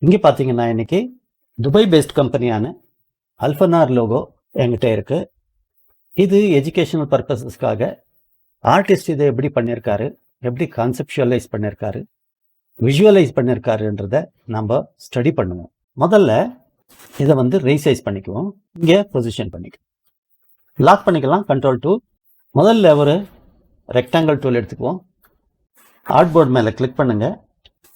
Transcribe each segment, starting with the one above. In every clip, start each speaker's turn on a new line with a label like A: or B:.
A: இங்கே பார்த்தீங்கன்னா இன்னைக்கு துபாய் பேஸ்ட் கம்பெனியான அல்ஃபனார் லோகோ என்கிட்ட இருக்கு. இது எஜுகேஷனல் பர்பஸஸ்க்காக ஆர்டிஸ்ட் இதை எப்படி பண்ணியிருக்காரு, எப்படி கான்செப்டுவலைஸ் பண்ணியிருக்காரு, விஷுவலைஸ் பண்ணியிருக்காருன்றத நம்ம ஸ்டடி பண்ணுவோம். முதல்ல இதை ரீசைஸ் பண்ணிக்குவோம். இங்கே பொசிஷன் பண்ணிக்குவோம், லாக் பண்ணிக்கலாம். Ctrl+2. முதல்ல ஒரு ரெக்டாங்கிள் டூல் எடுத்துக்குவோம். ஆர்ட்போர்ட் மேலே கிளிக் பண்ணுங்க.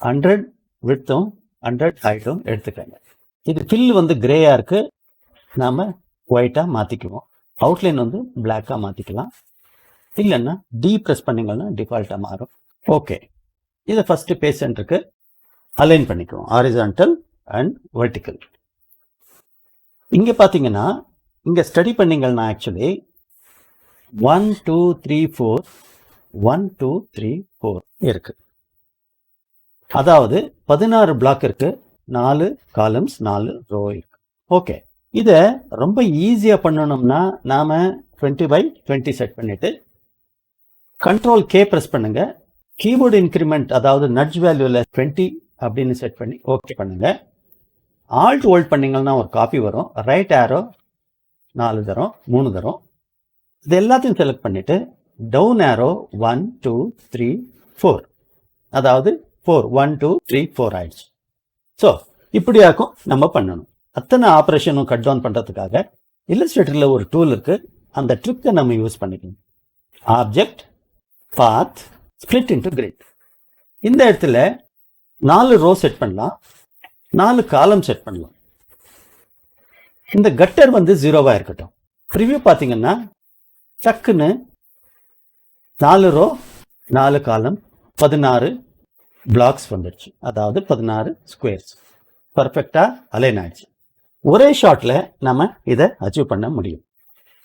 A: 100 விட்த்தும் 100 ஹைட்டும் எடுத்துக்கங்க. இது ஃபில் கிரேயா இருக்கு, நாம ஒயிட்டா மாத்திக்குவோம். அவுட்லைன் பிளாக்கா மாத்திக்கலாம். இல்லைன்னா ப்ரெஸ் பண்ணீங்கன்னா டிஃபால்ட்டா மாறும். ஓகே, இதை ஃபர்ஸ்ட் பேஜ் சென்டருக்கு அலைன் பண்ணிக்குவோம், ஹாரிசான்டல் அண்ட் வெர்டிக்கல். இங்க பாத்தீங்கன்னா இங்க ஸ்டடி பண்ணீங்கன்னா ஆக்சுவலி 1 2 3 4 1 2 3 4 இருக்கு. அதாவது 16 பிளாக் இருக்கு, 4 காலம்ஸ் 4 ரோ இருக்கு. ஓகே, இதை ரொம்ப ஈஸியா பண்ணணும்னா நாம 20/20 செட் பண்ணிட்டு Ctrl+K பிரஸ் பண்ணுங்க. கீபோர்டு இன்க்ரிமெண்ட் அதாவது நட்ஜ் வேல்யூல 20 அப்படின்னு செட் பண்ணி ஓகே பண்ணுங்க. ஆல்ட் ஹோல்ட் பண்ணீங்கன்னா ஒரு காப்பி வரும். ரைட் ஆரோ 4 தரம் 3 தரம் இது எல்லாத்தையும் செலக்ட் பண்ணிட்டு டவுன் ஆரோ 1 2 3 4 அதாவது 4 1 2 3 4 ஆயிடுச்சு. ஸோ இப்படியாக்கும் நம்ம பண்ணணும். அத்தனை ஆப்ரேஷனும் கட் டவுன் பண்ணுறதுக்காக இல்லஸ்ட்ரேட்டரில் ஒரு டூல் இருக்கு. அந்த ட்ரிக்கை நம்ம யூஸ் பண்ணிக்கணும். ஆப்ஜெக்ட் பாத் ஸ்பிளிட் இன்டு கிரிட். இந்த இடத்துல 4 ரோ செட் பண்ணலாம், 4 காலம் செட் பண்ணலாம். இந்த கட்டர் 0வா இருக்கட்டும். ப்ரிவியூ பார்த்தீங்கன்னா டக்குன்னு 4 ரோ 4 காலம் 16 பிளாக்ஸ் வந்துடுச்சு. அதாவது 16 ஸ்கொயர்ஸ் பர்ஃபெக்டா அலைன் ஆயிடுச்சு. ஒரே ஷாட்ல நம்ம இதை அச்சீவ் பண்ண முடியும்.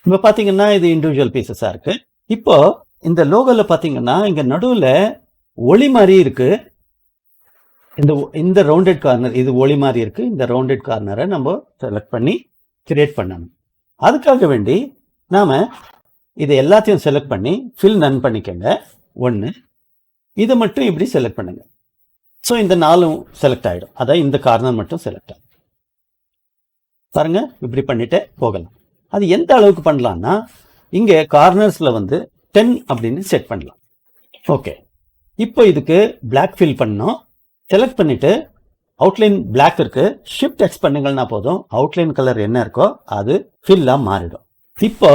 A: இப்போ பார்த்தீங்கன்னா இது இண்டிவிஜுவல் பீசஸா இருக்கு. இப்போ இந்த லோகோல பார்த்தீங்கன்னா இங்க நடுவில் ஒளி மாதிரி இருக்கு. இந்த ரவுண்டட் கார்னர் இது ஒளி மாதிரி இருக்கு. இந்த ரவுண்டட் கார்னரை நம்ம செலக்ட் பண்ணி கிரியேட் பண்ணணும். அதுக்காக வேண்டி நாம இதை எல்லாத்தையும் செலக்ட் பண்ணி ஃபில் நன் பண்ணிக்கங்க. 1 இதை மட்டும் இப்படி செலக்ட் பண்ணுங்க. ஸோ இந்த 4 செலக்ட் ஆகிடும். அதான் இந்த கார்னர் மட்டும் செலக்ட் ஆகும். பாருங்க, இப்படி பண்ணிட்டு போகலாம். அது எந்த அளவுக்கு பண்ணலாம்னா இங்கே கார்னர்ஸில் 10 அப்படின்னு செட் பண்ணலாம். ஓகே, இப்போ இதுக்கு பிளாக் ஃபில் பண்ணோம். செலக்ட் பண்ணிட்டு அவுட்லைன் பிளாக் இருக்கு, ஷிஃப்ட் எக்ஸ் பண்ணுங்கன்னா போதும் அவுட்லைன் கலர் என்ன இருக்கோ அது ஃபில்லா மாறிடும். இப்போ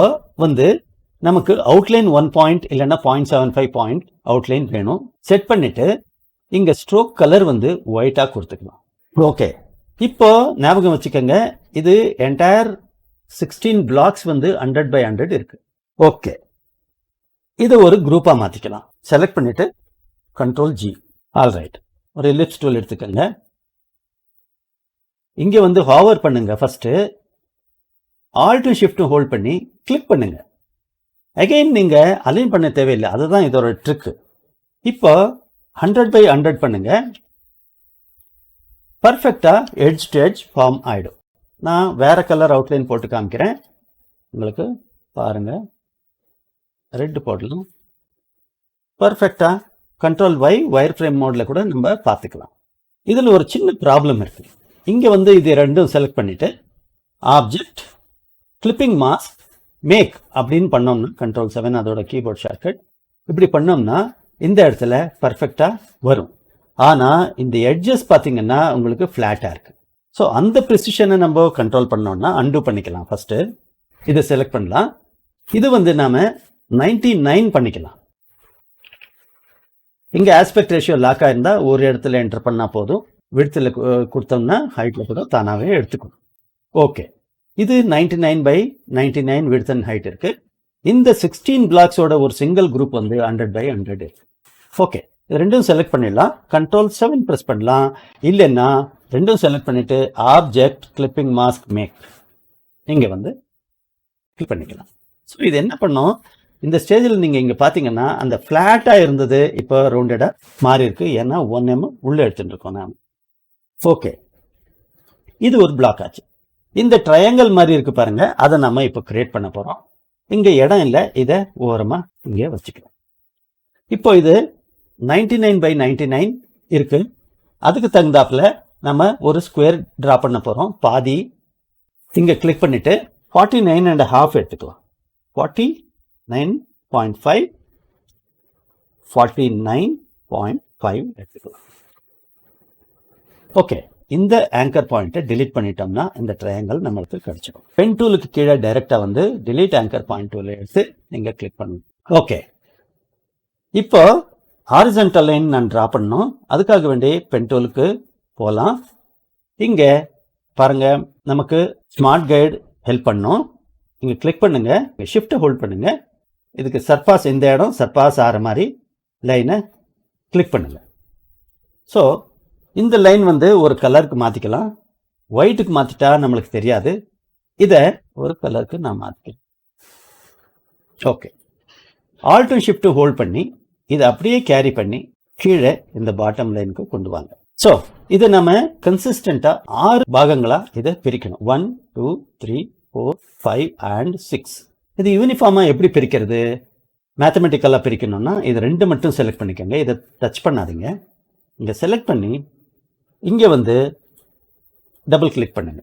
A: நமக்கு அவுட்லைன் 1 பாயிண்ட் இல்லைன்னா 0.75 பாயிண்ட் அவுட்லைன் வேணும். செட் பண்ணிட்டு இங்க ஸ்ட்ரோக் கலர் ஒயிட்டா கொடுத்துக்கலாம். ஓகே, இப்போ ஞாபகம் வச்சுக்கோங்க, இது என்டையர் 16 பிளாக்ஸ் 100/100 இருக்கு. ஓகே, இது ஒரு குரூப்பா மாத்திக்கலாம். செலக்ட் பண்ணிட்டு Ctrl+G. ஆல்ரைட், ஒரு எலிப்ஸ் டூல் எடுத்துக்கோங்க. இங்க ஹாவர் பண்ணுங்க. ஃபர்ஸ்ட் ஆல்ட் ஷிஃப்ட் ஹோல்ட் பண்ணி கிளிக் பண்ணுங்க. அகைன் நீங்க அலைன் பண்ண தேவையில்லை, அதுதான் இதோட ட்ரிக். இப்போ 100/100 பண்ணுங்க. பர்ஃபெக்டா எட்ஜ் டு எட்ஜ் ஃபார்ம் ஆயிடும். நான் வேற கலர் அவுட்லைன் போட்டு காமிக்கிறேன் உங்களுக்கு. பாருங்க, ரெட் போடலாம். பர்ஃபெக்டா Ctrl+Y வயர் ஃப்ரேம் மோட்ல கூட நம்ம பார்த்துக்கலாம். இதுல ஒரு சின்ன ப்ராப்ளம் இருக்கு. இங்க இது ரெண்டும் செலக்ட் பண்ணிட்டு ஆப்ஜெக்ட் கிளிப்பிங் மாஸ்க் மேக் அப்படின்னு பண்ணோம்னா Ctrl+7 அதோட கீபோர்ட் ஷார்ட்கட். இப்படி பண்ணோம்னா இந்த இடத்துல பர்ஃபெக்டா வரும். ஆனா இந்த எட்ஜஸ் பார்த்தீங்கன்னா உங்களுக்கு ஃபிளாட்டா இருக்கு. ஸோ அந்த ப்ரிசிஷனை நம்ம கண்ட்ரோல் பண்ணோம்னா அன்டூ பண்ணிக்கலாம். ஃபர்ஸ்ட் இதை செலக்ட் பண்ணலாம். இது நாம 99 பண்ணிக்கலாம். இங்க ஆஸ்பெக்ட் ரேஷியோ லாக் ஆயிருந்தா ஒரு இடத்துல என்டர் பண்ணா போதும். விட்த்தில் கொடுத்தோம்னா ஹைட்ல கூட தானாவே எடுத்துக்கணும். ஓகே, இது 99/99 விட்த் அண்ட் ஹைட் இருக்கு. இந்த 16 பிளாக்ஸோட ஒரு சிங்கிள் குரூப் 100/100 இருக்கு. ஓகே, இது ரெண்டும் செலக்ட் பண்ணிடலாம். Ctrl+7 பிரஸ் பண்ணலாம். இல்லைன்னா ரெண்டும் செலக்ட் பண்ணிட்டு ஆப்ஜெக்ட் கிளிப்பிங் மாஸ்க் மேக் இங்க கிளிக் பண்ணிக்கலாம். ஸோ இது என்ன பண்ணோம், இந்த ஸ்டேஜில் நீங்க இங்க பாத்தீங்கன்னா அந்த பிளாட்டா இருந்தது இப்போ ரவுண்டடா மாறி இருக்கு. ஏன்னா 1 mm உள்ள எடுத்துட்டு இருக்கோம் நாம. ஓகே, இது ஒரு பிளாக் ஆச்சு. இந்த ட்ரையாங்கிள் மாதிரி இருக்கு பாருங்க, அதை நம்ம இப்போ கிரியேட் பண்ண போறோம். இங்க இடம் இல்லை, இதை ஓரமா இங்கே வச்சுக்கலாம். இப்போ இது 99/99 இருக்கு. அதுக்கு தகுந்தாப்புல நம்ம ஒரு ஸ்கொயர் ட்ரா பண்ண போகிறோம். பாதி இங்கே கிளிக் பண்ணிவிட்டு 49.5 எடுத்துக்கலாம். 49.5 49.5 எடுத்துக்கலாம். ஓகே, இந்த ஆங்கர் பாயிண்ட்டை டிலீட் பண்ணிட்டோம்னா இந்த ட்ரையாங்கிள் நம்மளுக்கு கிடைச்சிடும். பென் டூலுக்கு கீழே டைரெக்டாக வந்து டிலீட் ஆங்கர் பாயிண்ட் டூல எடுத்து நீங்கள் கிளிக் பண்ணணும். ஓகே, இப்போ ஹாரிசன்டல் லைன் நான் ட்ரா பண்ணணும். அதுக்காக வேண்டி பென் டூலுக்கு போகலாம். இங்கே பாருங்க, நமக்கு ஸ்மார்ட் கைடு ஹெல்ப் பண்ணும். இங்கே கிளிக் பண்ணுங்க, ஷிஃப்ட்டை ஹோல்ட் பண்ணுங்க. இதுக்கு சர்பாஸ் இந்த இடம் சர்பாஸ் ஆகிற மாதிரி லைனை கிளிக் பண்ணுங்க. ஸோ இந்த லைன் வந்து ஒரு கலருக்கு மாற்றிக்கலாம். ஒயிட்டுக்கு மாற்றிட்டா நம்மளுக்கு தெரியாது. இதை ஒரு கலருக்கு நான் மாற்றிக்கிறேன். ஓகே, ஆல்ட்டும் ஷிஃப்ட்டும் ஹோல்ட் பண்ணி இதை அப்படியே கேரி பண்ணி கீழே இந்த பாட்டம் லைனுக்கு கொண்டு வாங்க. ஸோ இதை நம்ம கன்சிஸ்டண்டாக 6 பாகங்களாக இதை பிரிக்கணும். 1 2 3 4 5 and 6. இது யூனிஃபார்மாக எப்படி பிரிக்கிறது? மேத்தமெட்டிக்கலாக பிரிக்கணும்னா இது 2 மட்டும் செலக்ட் பண்ணிக்கோங்க. இதை டச் பண்ணாதீங்க. இங்கே செலக்ட் பண்ணி இங்கே வந்து டபுள் கிளிக் பண்ணுங்க.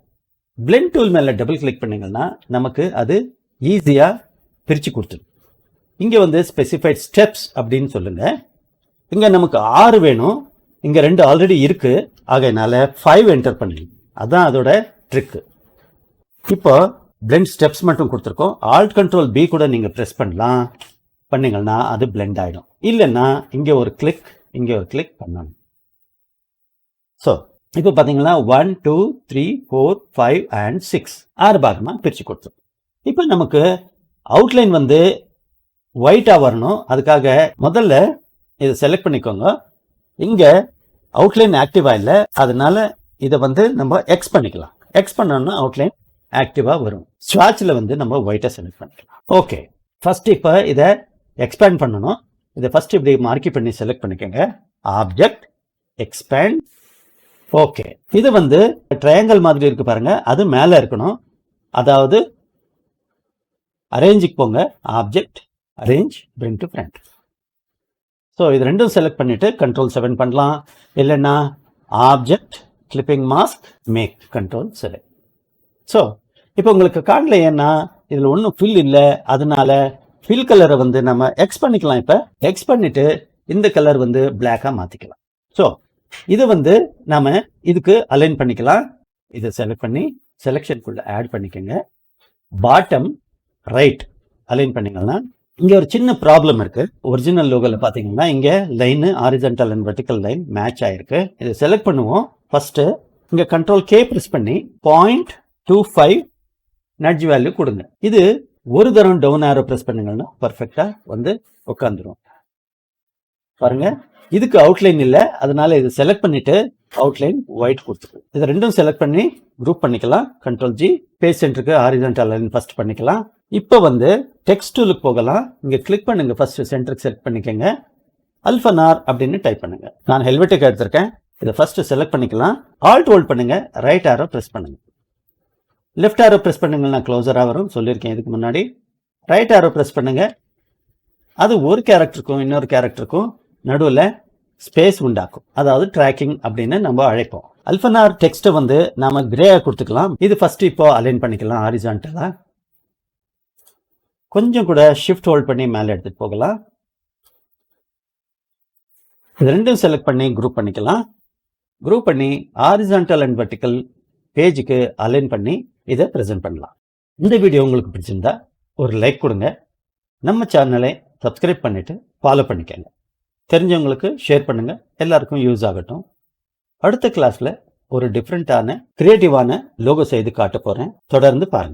A: பிளெண்ட் டூல் மேலே டபுள் கிளிக் பண்ணிங்கன்னா நமக்கு அது ஈஸியாக பிரித்து கொடுத்துடும். இங்கே வந்து ஸ்பெசிஃபைட் ஸ்டெப்ஸ் அப்படின்னு சொல்லுங்க. இங்கே நமக்கு 6 வேணும், இங்கே 2 ஆல்ரெடி இருக்கு. ஆகையினால 5 என்டர் பண்ணுங்க. அதுதான் அதோட ட்ரிக்கு. இப்போ பிளெண்ட் ஸ்டெப்ஸ் மட்டும் கொடுத்துருக்கோம். ஆல்ட் கண்ட்ரோல் பி கூட நீங்கள் ப்ரெஸ் பண்ணலாம். பண்ணிங்கன்னா அது பிளெண்ட் ஆகிடும். இல்லைன்னா இங்கே ஒரு கிளிக், இங்கே ஒரு கிளிக் பண்ணணும். ஸோ இப்போ பார்த்தீங்கன்னா 1 2 3 4 5 and 6 6 பாகமாக பிரித்து கொடுத்துரும். இப்போ நமக்கு அவுட்லைன் வந்து ஒயிட்டாக வரணும். அதுக்காக முதல்ல இதை செலக்ட் பண்ணிக்கோங்க. இங்கே அவுட்லைன் ஆக்டிவாக இல்லை, அதனால இதை வந்து நம்ம எக்ஸ் பண்ணிக்கலாம். எக்ஸ் பண்ணோம்னா அவுட்லைன் ஆக்டிவாக வரும். ஸ்வாட்சில் வந்து நம்ம ஒயிட்டை செலக்ட் பண்ணிக்கலாம். ஓகே, ஃபர்ஸ்ட் இப்போ இதை எக்ஸ்பேண்ட் பண்ணணும். இதை ஃபர்ஸ்ட் இப்படி மார்க்கி பண்ணி செலக்ட் பண்ணிக்கோங்க. Object expand. ஓகே, இது வந்து ட்ரையாங்கிள் மாதிரி இருக்கு பாருங்க, அது மேலே இருக்கணும். அதாவது அரேஞ்சுக்கு போங்க. Object arrange bring to front. So இது ரெண்டும் செலக்ட் பண்ணிட்டு Ctrl 7 பண்ணலாம். இல்லைன்னா object clipping mask make Ctrl select. So இப்போ உங்களுக்கு கார்டில் ஏன்னா இதில் ஒன்றும் ஃபில் இல்லை, அதனால ஃபில் கலரை வந்து நம்ம எக்ஸ் பண்ணிக்கலாம். இப்போ எக்ஸ் பண்ணிட்டு இந்த கலர் வந்து பிளாக்காக மாற்றிக்கலாம். ஸோ இது வந்து நாம இதுக்கு அலைன் பண்ணிக்கலாம். இதை செலக்ட் பண்ணி செலெக்ஷனுக்குள்ள ஆட் பண்ணிக்கோங்க. பாட்டம் ரைட் அலைன் பண்ணிங்கன்னா இங்கே ஒரு சின்ன ப்ராப்ளம் இருக்கு. ஒரிஜினல் லோகோல பார்த்தீங்கன்னா இங்கே line horizontal and vertical line match ஆயிருக்கு. இதை செலக்ட் பண்ணுவோம். ஃபர்ஸ்ட் இங்கே Ctrl K ப்ரெஸ் பண்ணி 0.25 நட்ஜ் வேல்யூ கொடுங்க. இது ஒரு தரம் டவுன் ஆரோ ப்ரெஸ் பண்ணுங்கன்னா பர்ஃபெக்டா வந்து உட்காந்துரும். பாருங்க, இதுக்கு அவுட்லைன் இல்லை, அதனால இது செலக்ட் பண்ணிட்டு அவுட்லைன் ஒயிட் கொடுத்துருக்கு. இதை ரெண்டும் செலக்ட் பண்ணி குரூப் பண்ணிக்கலாம். Ctrl G பேஜ் சென்டருக்கு ஹாரிசன்டல் லைன் ஃபர்ஸ்ட் பண்ணிக்கலாம். இப்போ வந்து டெக்ஸ்ட் டூலுக்கு போகலாம். இங்கே கிளிக் பண்ணுங்க. ஃபர்ஸ்ட் சென்டருக்கு செலக்ட் பண்ணிக்கோங்க. அல்ஃபனார் அப்படின்னு டைப் பண்ணுங்க. நான் ஹெல்வெட்டுக்கு எடுத்திருக்கேன். இதை ஃபர்ஸ்ட் செலக்ட் பண்ணிக்கலாம். ஆல்ட் ஹோல்ட் பண்ணுங்க. ரைட் ஆரோ ப்ரெஸ் பண்ணுங்க. லெஃப்ட் ஆரோ ப்ரெஸ் பண்ணுங்கன்னா க்ளோசராக வரும், சொல்லியிருக்கேன் இதுக்கு முன்னாடி. ரைட் ஆரோ ப்ரெஸ் பண்ணுங்க. அது ஒரு கேரக்டருக்கும் இன்னொரு கேரக்டருக்கும் நடுவில் ஸ்பேஸ் உண்டாக்கும். அதாவது ட்ராக்கிங் அப்படின்னு நம்ம அழைப்போம். அல்ஃபனார் டெக்ஸ்ட்டை வந்து நாம கிரேயா கொடுத்துக்கலாம். இது ஃபர்ஸ்ட் இப்போ அலைன் பண்ணிக்கலாம் ஹாரிசான்டலா. கொஞ்சம் கூட ஷிஃப்ட் ஹோல்ட் பண்ணி மேலே எடுத்துட்டு போகலாம். இது ரெண்டும் செலக்ட் பண்ணி குரூப் பண்ணிக்கலாம். குரூப் பண்ணி ஹாரிசான்டல் அண்ட் வெர்டிக்கல் பேஜுக்கு அலைன் பண்ணி இதை ப்ரெசென்ட் பண்ணலாம். இந்த வீடியோ உங்களுக்கு பிடிச்சிருந்தா ஒரு லைக் கொடுங்க. நம்ம சேனலை சப்ஸ்கிரைப் பண்ணிட்டு ஃபாலோ பண்ணிக்கங்க. தெரிஞ்சவங்களுக்கு ஷேர் பண்ணுங்க. எல்லாருக்கும் யூஸ் ஆகட்டும். அடுத்த கிளாஸ்ல ஒரு டிஃப்ரெண்டான கிரியேட்டிவான லோகோ செய்து காட்ட போறேன். தொடர்ந்து பாருங்க.